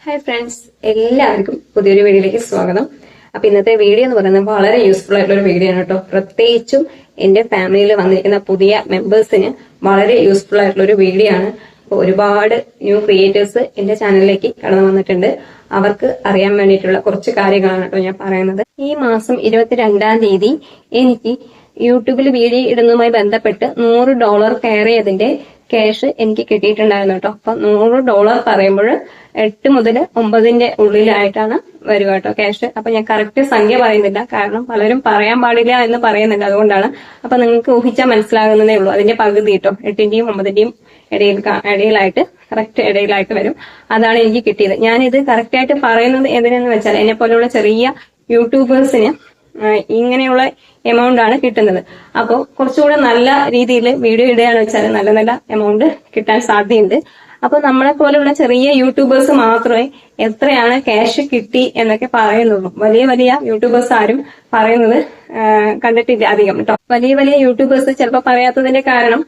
Hi friends, എല്ലാവർക്കും പുതിയൊരു വീഡിയോയിലേക്ക് സ്വാഗതം. അപ്പൊ ഇന്നത്തെ വീഡിയോ എന്ന് പറയുന്നത് വളരെ യൂസ്ഫുൾ ആയിട്ടുള്ള ഒരു വീഡിയോ ആണ് കേട്ടോ. പ്രത്യേകിച്ചും എന്റെ ഫാമിലിയിൽ വന്നിരിക്കുന്ന പുതിയ മെമ്പേഴ്സിന് വളരെ യൂസ്ഫുൾ ആയിട്ടുള്ള ഒരു വീഡിയോ ആണ്. അപ്പൊ ഒരുപാട് ന്യൂ ക്രിയേറ്റേഴ്സ് എന്റെ ചാനലിലേക്ക് കടന്നു വന്നിട്ടുണ്ട്. അവർക്ക് അറിയാൻ വേണ്ടിയിട്ടുള്ള കുറച്ച് കാര്യങ്ങളാണ് കേട്ടോ ഞാൻ പറയുന്നത്. ഈ മാസം 22-ാം തീയതി എനിക്ക് യൂട്യൂബിൽ വീഡിയോ ഇടുന്നതുമായി ബന്ധപ്പെട്ട് $100 കയറിയതിന്റെ ക്യാഷ് എനിക്ക് കിട്ടിയിട്ടുണ്ടായിരുന്നു കേട്ടോ. അപ്പൊ $100 പറയുമ്പോൾ 8 മുതൽ 9ന്റെ ഉള്ളിലായിട്ടാണ് വരിക കേട്ടോ ക്യാഷ്. അപ്പൊ ഞാൻ കറക്റ്റ് സംഖ്യ പറയുന്നില്ല, കാരണം പലരും പറയാൻ പാടില്ല എന്ന് പറയുന്നുണ്ട്, അതുകൊണ്ടാണ്. അപ്പൊ നിങ്ങൾക്ക് ഊഹിച്ചാൽ മനസ്സിലാകുന്നതേ ഉള്ളൂ. അതിന്റെ പകുതി കേട്ടോ, 8ന്റെയും 9ന്റെയും ഇടയിലായിട്ട് കറക്റ്റ് ഇടയിലായിട്ട് വരും. അതാണ് എനിക്ക് കിട്ടിയത്. ഞാനിത് കറക്റ്റ് ആയിട്ട് പറയുന്നത് എന്തിനെന്ന് വെച്ചാൽ, എന്നെ പോലെയുള്ള ചെറിയ യൂട്യൂബേഴ്സിന് ഇങ്ങനെയുള്ള എമൗണ്ട് ആണ് കിട്ടുന്നത്. അപ്പോൾ കുറച്ചുകൂടെ നല്ല രീതിയിൽ വീഡിയോ ഇടുകയാണെന്ന് വെച്ചാൽ നല്ല നല്ല എമൗണ്ട് കിട്ടാൻ സാധ്യതയുണ്ട്. അപ്പൊ നമ്മളെ പോലെയുള്ള ചെറിയ യൂട്യൂബേഴ്സ് മാത്രമേ എത്രയാണ് ക്യാഷ് കിട്ടി എന്നൊക്കെ പറയുന്നുള്ളൂ. വലിയ വലിയ യൂട്യൂബേഴ്സ് ആരും പറയുന്നത് കണ്ടിട്ടില്ല അധികം കേട്ടോ. വലിയ വലിയ യൂട്യൂബേഴ്സ് ചിലപ്പോൾ പറയാത്തതിന്റെ കാരണം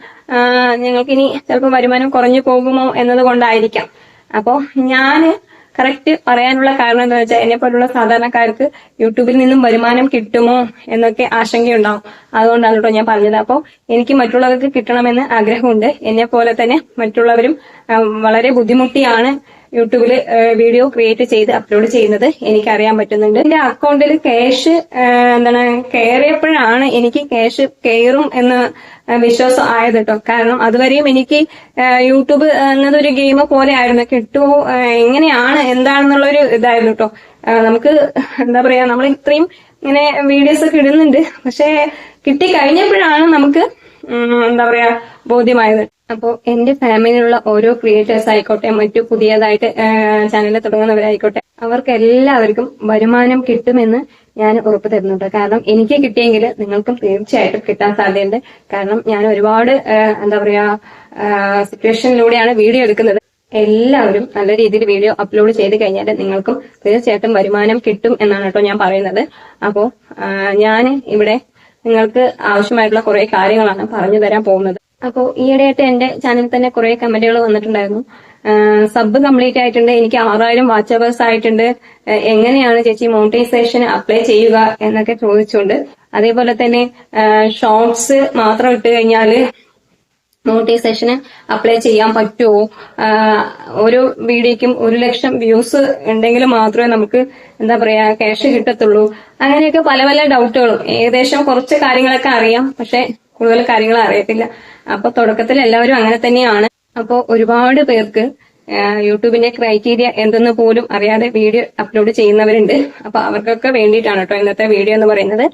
ഞങ്ങൾക്കിനി ചിലപ്പോൾ വരുമാനം കുറഞ്ഞു പോകുമോ എന്നത് കൊണ്ടായിരിക്കാം. അപ്പോ ഞാന് കറക്റ്റ് പറയാനുള്ള കാരണം എന്താ വെച്ചാൽ, എന്നെ പോലുള്ള സാധാരണക്കാർക്ക് യൂട്യൂബിൽ നിന്നും വരുമാനം കിട്ടുമോ എന്നൊക്കെ ആശങ്കയുണ്ടാവും. അതുകൊണ്ടാണ് കേട്ടോ ഞാൻ പറഞ്ഞത്. അപ്പോൾ എനിക്ക് മറ്റുള്ളവർക്ക് കിട്ടണമെന്ന് ആഗ്രഹമുണ്ട്. എന്നെ പോലെ തന്നെ മറ്റുള്ളവരും വളരെ ബുദ്ധിമുട്ടിയാണ് യൂട്യൂബിൽ വീഡിയോ ക്രിയേറ്റ് ചെയ്ത് അപ്ലോഡ് ചെയ്യുന്നത്. എനിക്കറിയാൻ പറ്റുന്നുണ്ട്. എന്റെ അക്കൗണ്ടിൽ ക്യാഷ് കയറിയപ്പോഴാണ് എനിക്ക് ക്യാഷ് കയറും എന്ന് വിശ്വാസം ആയത് കേട്ടോ. കാരണം അതുവരെയും എനിക്ക് യൂട്യൂബ് എന്നതൊരു ഗെയിം പോലെ ആയിരുന്നു. കിട്ടുമോ, എങ്ങനെയാണ്, എന്താണെന്നുള്ളൊരു ഇതായിരുന്നു കേട്ടോ. നമുക്ക് എന്താ പറയാ, നമ്മൾ ഇത്രയും ഇങ്ങനെ വീഡിയോസ് ഒക്കെ ഇടുന്നുണ്ട്, പക്ഷെ കിട്ടി കഴിഞ്ഞപ്പോഴാണ് നമുക്ക് എന്താ പറയാ ബോധ്യമായത്. അപ്പോൾ എന്റെ ഫാമിലിയിലുള്ള ഓരോ ക്രിയേറ്റേഴ്സ് ആയിക്കോട്ടെ, മറ്റു പുതിയതായിട്ട് ചാനൽ തുടങ്ങുന്നവരായിക്കോട്ടെ, അവർക്ക് എല്ലാവർക്കും വരുമാനം കിട്ടുമെന്ന് ഞാൻ ഉറപ്പ് തരുന്നുണ്ട്. കാരണം എനിക്ക് കിട്ടിയെങ്കിൽ നിങ്ങൾക്കും തീർച്ചയായിട്ടും കിട്ടാൻ സാധ്യതയുണ്ട്. കാരണം ഞാൻ ഒരുപാട് എന്താ പറയാ സിറ്റുവേഷനിലൂടെയാണ് വീഡിയോ എടുക്കുന്നത്. എല്ലാവരും നല്ല രീതിയിൽ വീഡിയോ അപ്ലോഡ് ചെയ്ത് കഴിഞ്ഞാൽ നിങ്ങൾക്കും തീർച്ചയായിട്ടും വരുമാനം കിട്ടും എന്നാണ് കേട്ടോ ഞാൻ പറയുന്നത്. അപ്പോ ഞാൻ ഇവിടെ നിങ്ങൾക്ക് ആവശ്യമായിട്ടുള്ള കുറെ കാര്യങ്ങളാണ് പറഞ്ഞു തരാൻ പോകുന്നത്. അപ്പോ ഈയിടെയായിട്ട് എന്റെ ചാനലിൽ തന്നെ കുറെ കമന്റുകൾ വന്നിട്ടുണ്ടായിരുന്നു. സബ് കംപ്ലീറ്റ് ആയിട്ടുണ്ട്, എനിക്ക് 6000 വാച്ച് അവേഴ്സ് ആയിട്ടുണ്ട്, എങ്ങനെയാണ് ചേച്ചി മോണിറ്റൈസേഷൻ അപ്ലൈ ചെയ്യുക എന്നൊക്കെ ചോദിച്ചുകൊണ്ട്. അതേപോലെ തന്നെ ഷോർട്സ് മാത്രം ഇട്ട് കഴിഞ്ഞാല് മോണിറ്റൈസേഷന് അപ്ലൈ ചെയ്യാൻ പറ്റുമോ, ഓരോ വീഡിയോയ്ക്കും 1 ലക്ഷം വ്യൂസ് ഉണ്ടെങ്കിൽ മാത്രമേ നമുക്ക് എന്താ പറയാ ക്യാഷ് കിട്ടത്തുള്ളൂ. അങ്ങനെയൊക്കെ പല പല ഡൗട്ടുകളും. ഏകദേശം കുറച്ച് കാര്യങ്ങളൊക്കെ അറിയാം, പക്ഷെ കൂടുതൽ കാര്യങ്ങൾ അറിയത്തില്ല. അപ്പൊ തുടക്കത്തിൽ എല്ലാവരും അങ്ങനെ തന്നെയാണ്. അപ്പൊ ഒരുപാട് പേർക്ക് യൂട്യൂബിന്റെ ക്രൈറ്റീരിയ എന്തെന്ന് പോലും അറിയാതെ വീഡിയോ അപ്ലോഡ് ചെയ്യുന്നവരുണ്ട്. അപ്പൊ അവർക്കൊക്കെ വേണ്ടിയിട്ടാണ് കേട്ടോ ഇന്നത്തെ വീഡിയോ എന്ന് പറയുന്നത്.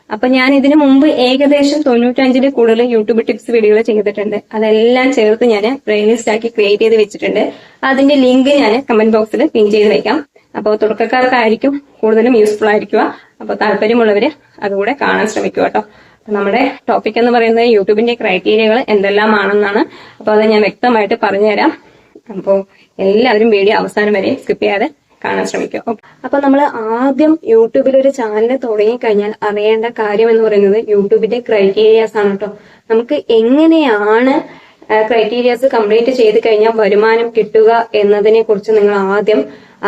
അപ്പൊ ഞാൻ ഇതിനു മുമ്പ് ഏകദേശം 95-ൽ കൂടുതൽ യൂട്യൂബ് ടിപ്സ് വീഡിയോകൾ ചെയ്തിട്ടുണ്ട്. അതെല്ലാം ചേർത്ത് ഞാൻ പ്ലേലിസ്റ്റ് ആക്കി ക്രിയേറ്റ് ചെയ്ത് വെച്ചിട്ടുണ്ട്. അതിന്റെ ലിങ്ക് ഞാൻ കമന്റ് ബോക്സിൽ പിൻ ചെയ്ത് വെക്കാം. അപ്പോൾ തുടക്കക്കാർക്കായിരിക്കും കൂടുതലും യൂസ്ഫുൾ ആയിരിക്കുക. അപ്പൊ താല്പര്യമുള്ളവര് അതുകൂടെ കാണാൻ ശ്രമിക്കുക കേട്ടോ. നമ്മുടെ ടോപ്പിക് എന്ന് പറയുന്നത് യൂട്യൂബിന്റെ ക്രൈറ്റീരിയകൾ എന്തെല്ലാമാണെന്നാണ്. അപ്പൊ അത് ഞാൻ വ്യക്തമായിട്ട് പറഞ്ഞുതരാം. അപ്പോൾ എല്ലാവരും വീഡിയോ അവസാനം വരെ സ്കിപ്പ് ചെയ്യാതെ കാണാൻ ശ്രമിക്കുക. അപ്പൊ നമ്മൾ ആദ്യം യൂട്യൂബിൽ ഒരു ചാനൽ തുടങ്ങിക്കഴിഞ്ഞാൽ അറിയേണ്ട കാര്യം എന്ന് പറയുന്നത് യൂട്യൂബിന്റെ ക്രൈറ്റീരിയാസ് ആണ് കേട്ടോ. നമുക്ക് എങ്ങനെയാണ് ക്രൈറ്റീരിയാസ് കംപ്ലീറ്റ് ചെയ്ത് കഴിഞ്ഞാൽ വരുമാനം കിട്ടുക എന്നതിനെ കുറിച്ച് നിങ്ങൾ ആദ്യം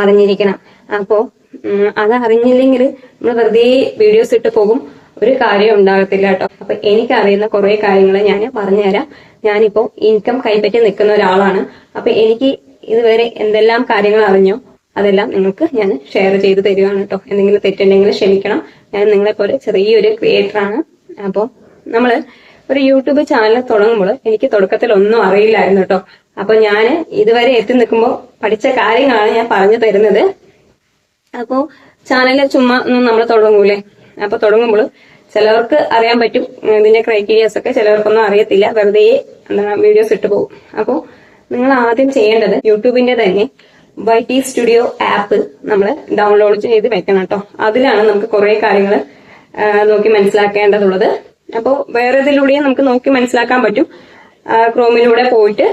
അറിഞ്ഞിരിക്കണം. അപ്പോ അത് അറിഞ്ഞില്ലെങ്കിൽ നമ്മൾ വെറുതെ വീഡിയോസ് ഇട്ട് പോകും, ഒരു കാര്യം ഉണ്ടാകത്തില്ല കേട്ടോ. അപ്പൊ എനിക്കറിയുന്ന കുറെ കാര്യങ്ങൾ ഞാൻ പറഞ്ഞുതരാം. ഞാനിപ്പോ ഇൻകം കൈപ്പറ്റി നിൽക്കുന്ന ഒരാളാണ്. അപ്പൊ എനിക്ക് ഇതുവരെ എന്തെല്ലാം കാര്യങ്ങൾ അറിഞ്ഞോ അതെല്ലാം നിങ്ങൾക്ക് ഞാൻ ഷെയർ ചെയ്ത് തരികയാണ് കേട്ടോ. എന്തെങ്കിലും തെറ്റുണ്ടെങ്കിൽ ക്ഷമിക്കണം. ഞാൻ നിങ്ങളെ പോലെ ചെറിയൊരു ക്രിയേറ്ററാണ്. അപ്പോൾ നമ്മള് ഒരു യൂട്യൂബ് ചാനൽ തുടങ്ങുമ്പോൾ എനിക്ക് തുടക്കത്തിൽ ഒന്നും അറിയില്ലായിരുന്നു കേട്ടോ. അപ്പൊ ഞാൻ ഇതുവരെ എത്തി നിൽക്കുമ്പോൾ പഠിച്ച കാര്യങ്ങളാണ് ഞാൻ പറഞ്ഞു തരുന്നത്. അപ്പോ ചാനൽ ചുമ്മാ നമ്മൾ തുടങ്ങൂലേ. അപ്പൊ തുടങ്ങുമ്പോൾ ചിലവർക്ക് അറിയാൻ പറ്റും ഇതിന്റെ ക്രൈറ്റീരിയാസ് ഒക്കെ, ചിലവർക്കൊന്നും അറിയത്തില്ല, വെറുതെ വീഡിയോസ് ഇട്ട് പോകും. അപ്പോൾ നിങ്ങൾ ആദ്യം ചെയ്യേണ്ടത് യൂട്യൂബിന്റെ തന്നെ YT സ്റ്റുഡിയോ ആപ്പ് നമ്മൾ ഡൗൺലോഡ് ചെയ്ത് വെക്കണം കേട്ടോ. അതിലാണ് നമുക്ക് കുറെ കാര്യങ്ങൾ നോക്കി മനസ്സിലാക്കേണ്ടതുള്ളത്. അപ്പോൾ വേറെ ഇതിലൂടെയും നമുക്ക് നോക്കി മനസ്സിലാക്കാൻ പറ്റും. ക്രോമിലൂടെ പോയിട്ട്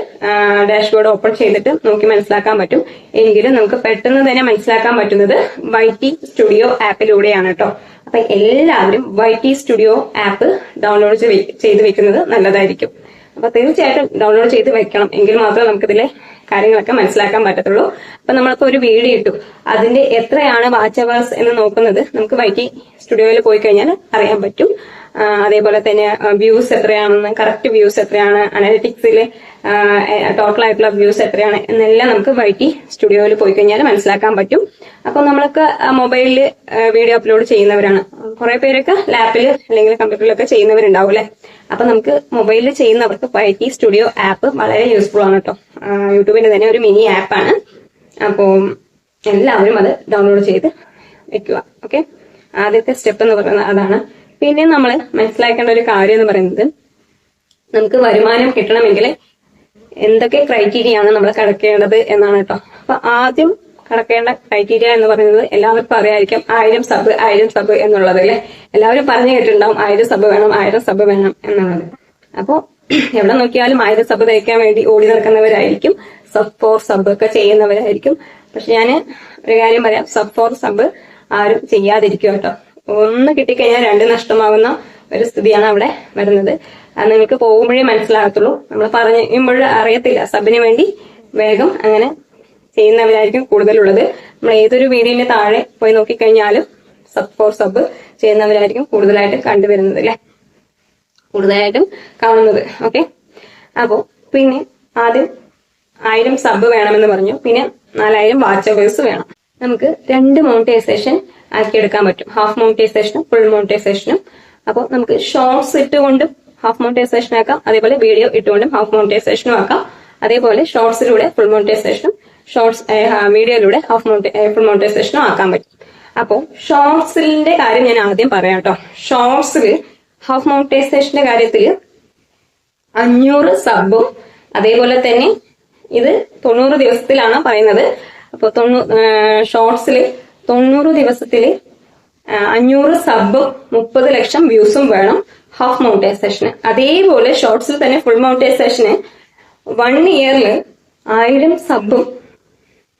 ഡാഷ്ബോർഡ് ഓപ്പൺ ചെയ്തിട്ട് നോക്കി മനസ്സിലാക്കാൻ പറ്റും. എങ്കിലും നമുക്ക് പെട്ടെന്ന് തന്നെ മനസ്സിലാക്കാൻ പറ്റുന്നത് YT സ്റ്റുഡിയോ ആപ്പിലൂടെയാണ് കേട്ടോ. അപ്പൊ എല്ലാവരും YT സ്റ്റുഡിയോ ആപ്പ് ഡൗൺലോഡ് ചെയ്ത് വെക്കുന്നത് നല്ലതായിരിക്കും. അപ്പൊ തീർച്ചയായിട്ടും ഡൗൺലോഡ് ചെയ്ത് വെക്കണം, എങ്കിൽ മാത്രമേ നമുക്കിതിലെ കാര്യങ്ങളൊക്കെ മനസ്സിലാക്കാൻ പറ്റത്തുള്ളൂ. അപ്പൊ നമ്മളിപ്പോ ഒരു വീഡിയോ ഇട്ടു, അതിന്റെ എത്രയാണ് വാച്ച് അവേഴ്സ് എന്ന് നോക്കുന്നത് നമുക്ക് വൈറ്റി സ്റ്റുഡിയോയിൽ പോയി കഴിഞ്ഞാൽ അറിയാൻ പറ്റും. അതേപോലെ തന്നെ വ്യൂസ് എത്രയാണെന്ന്, കറക്റ്റ് വ്യൂസ് എത്രയാണ്, അനലിറ്റിക്സിൽ ടോട്ടൽ ആയിട്ടുള്ള വ്യൂസ് എത്രയാണ് എന്നെല്ലാം നമുക്ക് വൈറ്റി സ്റ്റുഡിയോയിൽ പോയി കഴിഞ്ഞാൽ മനസ്സിലാക്കാൻ പറ്റും. അപ്പൊ നമ്മളൊക്കെ മൊബൈലിൽ വീഡിയോ അപ്ലോഡ് ചെയ്യുന്നവരാണ്, കുറെ പേരൊക്കെ ലാപ്പിൽ അല്ലെങ്കിൽ കമ്പ്യൂട്ടറിലൊക്കെ ചെയ്യുന്നവരുണ്ടാവും അല്ലെ. അപ്പൊ നമുക്ക് മൊബൈലിൽ ചെയ്യുന്നവർക്ക് വൈറ്റി സ്റ്റുഡിയോ ആപ്പ് വളരെ യൂസ്ഫുൾ ആണ് കേട്ടോ. യൂട്യൂബിന്റെ തന്നെ ഒരു മിനി ആപ്പാണ്. അപ്പോൾ എല്ലാവരും അത് ഡൗൺലോഡ് ചെയ്ത് വെക്കുക. ഓക്കെ, ആദ്യത്തെ സ്റ്റെപ്പ് എന്ന് പറയുന്നത് അതാണ്. പിന്നെ നമ്മൾ മനസ്സിലാക്കേണ്ട ഒരു കാര്യം എന്ന് പറയുന്നത്, നമുക്ക് വരുമാനം കിട്ടണമെങ്കിൽ എന്തൊക്കെ ക്രൈറ്റീരിയ ആണ് നമ്മൾ കടക്കേണ്ടത് എന്നാണ് കേട്ടോ. അപ്പൊ ആദ്യം കടക്കേണ്ട ക്രൈറ്റീരിയ എന്ന് പറയുന്നത് എല്ലാവർക്കും അറിയായിരിക്കും, 1000 സബ് എന്നുള്ളത് അല്ലെ. എല്ലാവരും പറഞ്ഞു കേട്ടിട്ടുണ്ടാവും 1000 സബ് വേണം, 1000 സബ് വേണം എന്നുള്ളത്. അപ്പോ എവിടെ നോക്കിയാലും 1000 സബ് തയ്ക്കാൻ വേണ്ടി ഓടി നടക്കുന്നവരായിരിക്കും, സബ് 4 സബ് ഒക്കെ ചെയ്യുന്നവരായിരിക്കും. പക്ഷെ ഞാൻ ഒരു കാര്യം പറയാം, സബ് 4 സബ് ആരും ചെയ്യാതിരിക്കും കേട്ടോ. ഒന്ന് കിട്ടിക്കഴിഞ്ഞാൽ 2 നഷ്ടമാകുന്ന ഒരു സ്ഥിതിയാണ് അവിടെ വരുന്നത്. അത് നിങ്ങൾക്ക് പോകുമ്പോഴേ മനസ്സിലാകത്തുള്ളൂ. നമ്മൾ പറയുമ്പോൾ അറിയത്തില്ല. സബിന് വേണ്ടി വേഗം അങ്ങനെ ചെയ്യുന്നവരായിരിക്കും കൂടുതലുള്ളത്. നമ്മൾ ഏതൊരു വീഡിയോന്റെ താഴെ പോയി നോക്കിക്കഴിഞ്ഞാലും സബ് 4 സബ് ചെയ്യുന്നവരായിരിക്കും കൂടുതലായിട്ട് കണ്ടുവരുന്നത് അല്ലെ, കൂടുതലായിട്ടും കാണുന്നത്. ഓക്കെ, അപ്പോ പിന്നെ ആദ്യം 1000 സബ് വേണമെന്ന് പറഞ്ഞു. പിന്നെ 4000 വാച്ച് അവേഴ്സ് വേണം. നമുക്ക് 2 മോണിറ്റൈസേഷൻ ആക്കിയെടുക്കാൻ പറ്റും, ഹാഫ് മോണിറ്റൈസേഷനും ഫുൾ മോണിറ്റൈസേഷനും. അപ്പോൾ നമുക്ക് ഷോർട്സ് ഇട്ടുകൊണ്ടും ഹാഫ് മോണിറ്റൈസേഷൻ ആക്കാം, അതേപോലെ വീഡിയോ ഇട്ടുകൊണ്ടും ഹാഫ് മോണിറ്റൈസേഷനും ആക്കാം. അതേപോലെ ഷോർട്സിലൂടെ ഫുൾ മോണിറ്റൈസേഷനും വീഡിയോയിലൂടെ ഫുൾ മോണിറ്റൈസേഷനും ആക്കാൻ പറ്റും. അപ്പോൾ ഷോർട്സിന്റെ കാര്യം ഞാൻ ആദ്യം പറയാം കേട്ടോ. ഷോർട്സിൽ ഹാഫ് മോണിറ്റൈസേഷന്റെ കാര്യത്തിൽ 500 സബും അതേപോലെ തന്നെ ഇത് 90 ദിവസത്തിലാണ് പറയുന്നത്. അപ്പോൾ ഷോർട്സിൽ 90 ദിവസത്തിൽ 500 സബും 30 ലക്ഷം വ്യൂസും വേണം ഹാഫ് മോണിറ്റൈസേഷന്. അതേപോലെ ഷോർട്സിൽ തന്നെ ഫുൾ മോണിറ്റൈസേഷന് 1 ഇയറിൽ 1000 സബും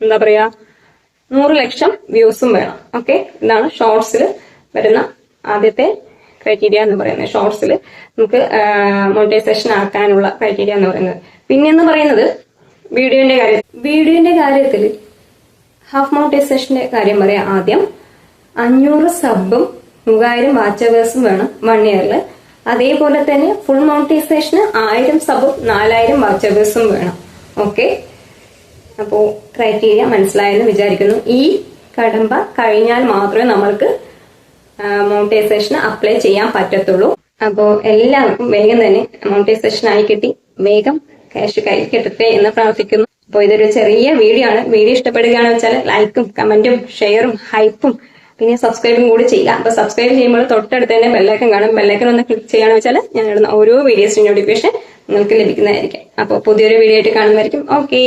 എന്താ പറയാ 100 ലക്ഷം വ്യൂസും വേണം. ഓക്കെ, ഇതാണ് ഷോർട്സിൽ വരുന്ന ആദ്യത്തെ ക്രൈറ്റീരിയ എന്ന് പറയുന്നത്. ഷോർട്സിൽ നമുക്ക് മോണിറ്റൈസേഷൻ ആക്കാനുള്ള ക്രൈറ്റീരിയ എന്ന് പറയുന്നത്. പിന്നെ എന്ന് പറയുന്നത് വീഡിയോന്റെ കാര്യത്തിൽ ഹാഫ് മോണിറ്റൈസേഷന്റെ കാര്യം പറയാം. ആദ്യം 500 സബും 3000 വാച്ച് അവേഴ്സും വേണം 1 ഇയറിൽ. അതേപോലെ തന്നെ ഫുൾ മോണിറ്റൈസേഷന് 1000 സബും 4000 വാച്ച് അവേഴ്സും വേണം. ഓക്കെ, അപ്പോ ക്രൈറ്റീരിയ മനസ്സിലായെന്ന് വിചാരിക്കുന്നു. ഈ കടമ്പ കഴിഞ്ഞാൽ മാത്രമേ നമ്മൾക്ക് മോണിറ്റൈസേഷൻ അപ്ലൈ ചെയ്യാൻ പറ്റത്തുള്ളൂ. അപ്പോൾ എല്ലാവർക്കും വേഗം തന്നെ മോണിറ്റൈസേഷൻ ആയി കിട്ടി വേഗം ക്യാഷ് കയ്യിൽ കിട്ടട്ടെ എന്ന് പ്രാർത്ഥിക്കുന്നു. അപ്പോൾ ഇതൊരു ചെറിയ വീഡിയോ ആണ്. വീഡിയോ ഇഷ്ടപ്പെടുകയാണെന്ന് വെച്ചാൽ ലൈക്കും കമന്റും ഷെയറും ഹൈപ്പും പിന്നെ സബ്സ്ക്രൈബും കൂടി ചെയ്യുക. അപ്പൊ സബ്സ്ക്രൈബ് ചെയ്യുമ്പോൾ തൊട്ടടുത്ത് തന്നെ ബെല്ലൈക്കൻ കാണും. ബെല്ലൈക്കൻ ഒന്ന് ക്ലിക്ക് ചെയ്യുകയാണെന്ന് വെച്ചാൽ ഞാൻ ഇടുന്ന ഓരോ വീഡിയോസിന്റെ നോട്ടിഫിക്കേഷൻ നിങ്ങൾക്ക് ലഭിക്കുന്നതായിരിക്കും. അപ്പോൾ പുതിയൊരു വീഡിയോ ആയിട്ട് കാണുന്നതായിരിക്കും. ഓക്കെ.